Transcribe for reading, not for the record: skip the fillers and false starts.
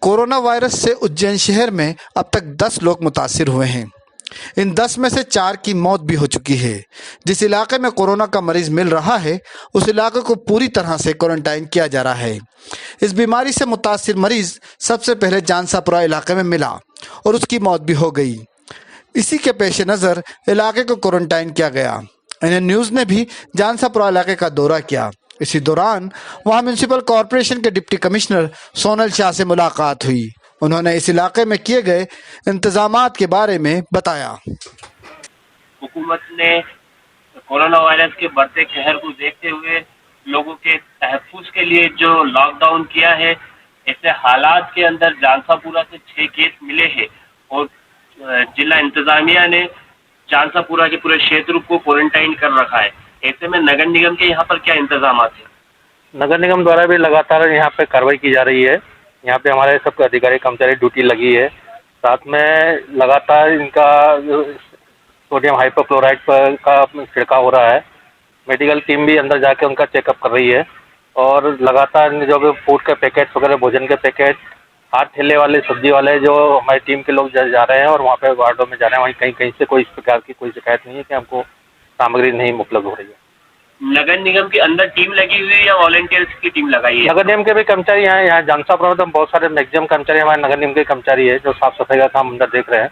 Corona virus से उज्जैन शहर में अब तक 10 लोग मुतासिर हुए हैं। इन 10 में से 4 की मौत भी हो चुकी है। जिस इलाके में कोरोना का मरीज मिल रहा है उस इलाके को पूरी तरह से क्वारंटाइन किया जा रहा है। इस बीमारी से मुतासिर मरीज सबसे पहले जानसापुरा इलाके में मिला और उसकी मौत भी हो गई। इसी के पेश नज़र इलाके को क्वारंटाइन किया गया। इंडियन न्यूज़ ने भी जानसापुरा इलाके का दौरा किया। इसी दौरान वहां म्यूनिसिपल कॉरपोरेशन के डिप्टी कमिश्नर सोनल शाह से मुलाकात हुई। उन्होंने इस इलाके में किए गए इंतजामात के बारे में बताया। हुकूमत ने कोरोना वायरस के बढ़ते कहर को देखते हुए लोगों के तहफ़्फ़ुज़ के लिए जो लॉकडाउन किया है, ऐसे हालात के अंदर जानसापुरा से 6 केस मिले हैं और जिला इंतजामिया ने जानसापुरा के पूरे क्षेत्र को क्वारंटाइन कर रखा है। ऐसे में नगर निगम के यहाँ पर क्या इंतजाम है? नगर निगम द्वारा भी लगातार यहाँ पे कार्रवाई की जा रही है। यहाँ पे हमारे सब अधिकारी कर्मचारी ड्यूटी लगी है। साथ में लगातार इनका सोडियम हाइपोक्लोराइड का छिड़काव हो रहा है। मेडिकल टीम भी अंदर जाके उनका चेकअप कर रही है और लगातार जो भी फूड के पैकेट्स वगैरह, भोजन के पैकेट, हाथ ठेले वाले, सब्जी वाले जो हमारी टीम के लोग जा रहे हैं और वहाँ पे वार्डों में जा रहे हैं, वहीं कहीं कहीं से कोई इस प्रकार की कोई शिकायत नहीं है कि हमको सामग्री नहीं उपलब्ध हो रही है। नगर निगम के अंदर टीम लगी हुई है या वॉलंटियर्स की टीम लगाई है? नगर निगम के भी कर्मचारी यहाँ जानसापुरा में तो बहुत सारे मैक्सिमम कर्मचारी हमारे नगर निगम के कर्मचारी है जो साफ सफाई का काम अंदर देख रहे हैं।